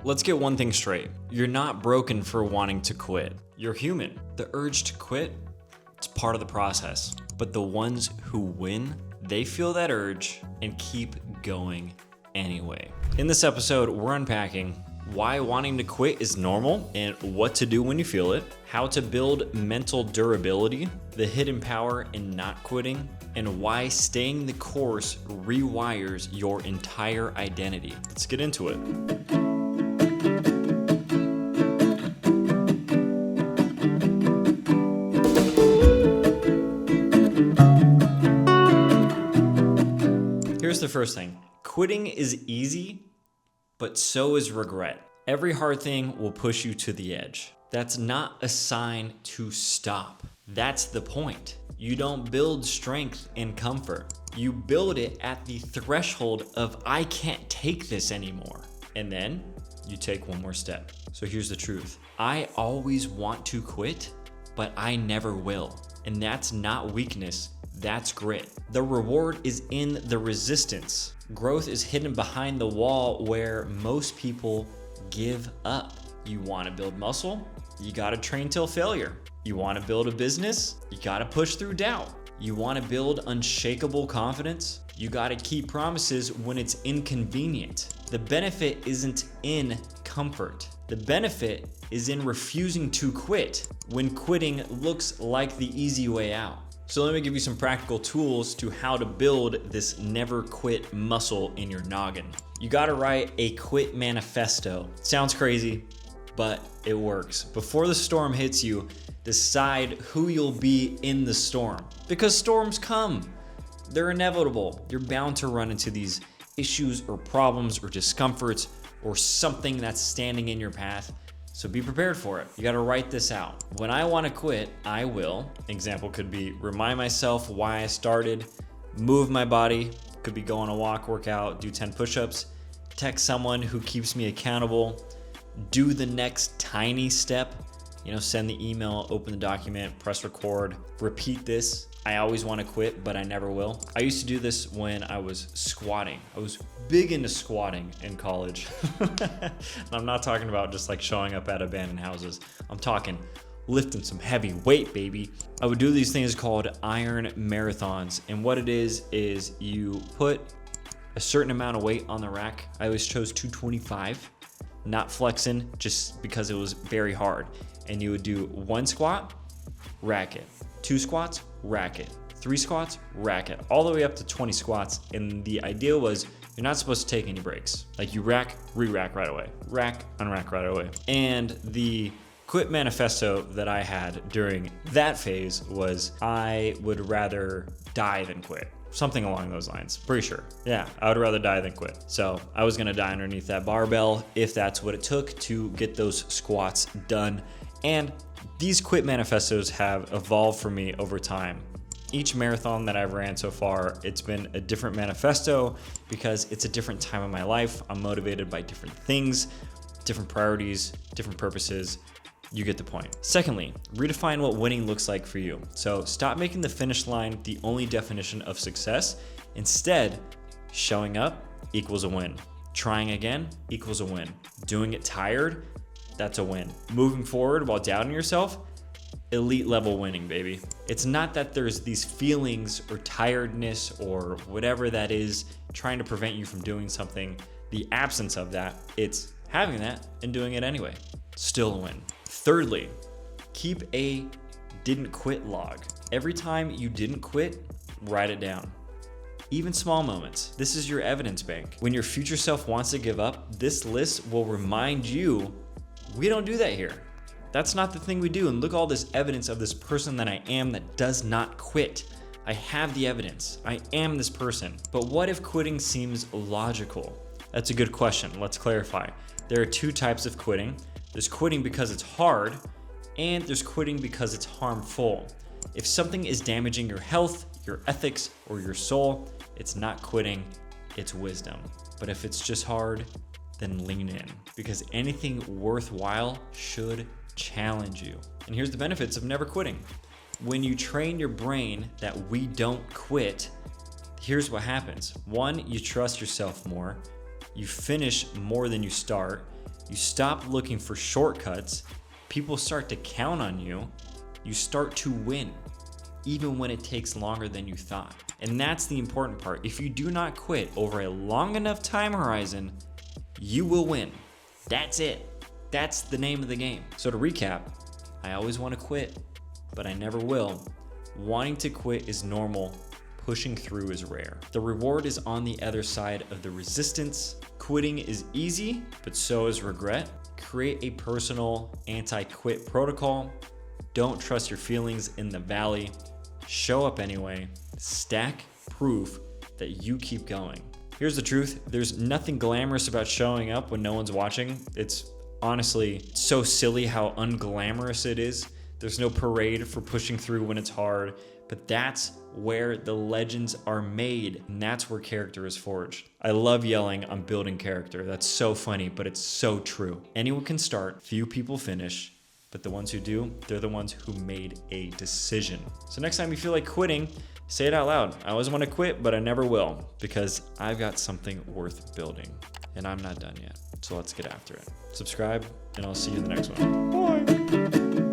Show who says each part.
Speaker 1: Let's get one thing straight. You're not broken for wanting to quit. You're human. The urge to quit, it's part of the process. But the ones who win, they feel that urge and keep going anyway. In this episode, we're unpacking why wanting to quit is normal and what to do when you feel it, how to build mental durability, the hidden power in not quitting, and why staying the course rewires your entire identity. Let's get into it. Here's the first thing. Quitting is easy, but so is regret. Every hard thing will push you to the edge. That's not a sign to stop. That's the point. You don't build strength in comfort. You build it at the threshold of, I can't take this anymore. And then you take one more step. So here's the truth. I always want to quit, but I never will. And that's not weakness, that's grit. The reward is in the resistance. Growth is hidden behind the wall where most people give up. You want to build muscle? You got to train till failure. You want to build a business? You got to push through doubt. You want to build unshakable confidence? You got to keep promises when it's inconvenient. The benefit isn't in comfort. The benefit is in refusing to quit when quitting looks like the easy way out. So let me give you some practical tools to how to build this never quit muscle in your noggin. You gotta write a quit manifesto. Sounds crazy, but it works. Before the storm hits you, decide who you'll be in the storm. Because storms come, they're inevitable. You're bound to run into these issues or problems or discomforts or something that's standing in your path. So be prepared for it. You gotta write this out. When I wanna quit, I will. Example could be remind myself why I started, move my body, could be go on a walk, work out, do 10 push-ups, text someone who keeps me accountable, do the next tiny step, send the email, open the document, press record, repeat this. I always wanna quit, but I never will. I used to do this when I was squatting. I was big into squatting in college. And I'm not talking about just like showing up at abandoned houses. I'm talking lifting some heavy weight, baby. I would do these things called iron marathons. And what it is you put a certain amount of weight on the rack. I always chose 225, not flexing, just because it was very hard. And you would do one squat, rack it. 2 squats, rack it. 3 squats, rack it. All the way up to 20 squats. And the idea was you're not supposed to take any breaks. Like you rack, re-rack right away. Rack, unrack right away. And the quit manifesto that I had during that phase was I would rather die than quit. Something along those lines, pretty sure. Yeah, I would rather die than quit. So I was gonna die underneath that barbell if that's what it took to get those squats done. And these quit manifestos have evolved for me over time. Each marathon that I've ran so far, it's been a different manifesto because it's a different time in my life. I'm motivated by different things, different priorities, different purposes. You get the point. Secondly, redefine what winning looks like for you. So stop making the finish line the only definition of success. Instead, showing up equals a win. Trying again equals a win. Doing it tired, that's a win. Moving forward while doubting yourself, elite level winning, baby. It's not that there's these feelings or tiredness or whatever that is trying to prevent you from doing something. The absence of that, it's having that and doing it anyway. Still a win. Thirdly, keep a didn't quit log. Every time you didn't quit, write it down. Even small moments. This is your evidence bank. When your future self wants to give up, this list will remind you, we don't do that here. That's not the thing we do. And look all this evidence of this person that I am that does not quit. I have the evidence. I am this person. But what if quitting seems logical? That's a good question. Let's clarify. There are 2 types of quitting. There's quitting because it's hard, and there's quitting because it's harmful. If something is damaging your health, your ethics, or your soul, it's not quitting, it's wisdom. But if it's just hard, then lean in, because anything worthwhile should challenge you. And here's the benefits of never quitting. When you train your brain that we don't quit, here's what happens. 1, you trust yourself more. You finish more than you start. You stop looking for shortcuts. People start to count on you. You start to win, even when it takes longer than you thought. And that's the important part. If you do not quit over a long enough time horizon, you will win. That's it. That's the name of the game. So to recap, I always want to quit, but I never will. Wanting to quit is normal. Pushing through is rare. The reward is on the other side of the resistance. Quitting is easy, but so is regret. Create a personal anti-quit protocol. Don't trust your feelings in the valley. Show up anyway. Stack proof that you keep going. Here's the truth. There's nothing glamorous about showing up when no one's watching. It's honestly so silly how unglamorous it is. There's no parade for pushing through when it's hard, but that's where the legends are made, and that's where character is forged. I love yelling, I'm building character. That's so funny, but it's so true. Anyone can start, few people finish, but the ones who do, they're the ones who made a decision. So next time you feel like quitting, say it out loud. I always want to quit, but I never will, because I've got something worth building, and I'm not done yet. So let's get after it. Subscribe, and I'll see you in the next one. Bye.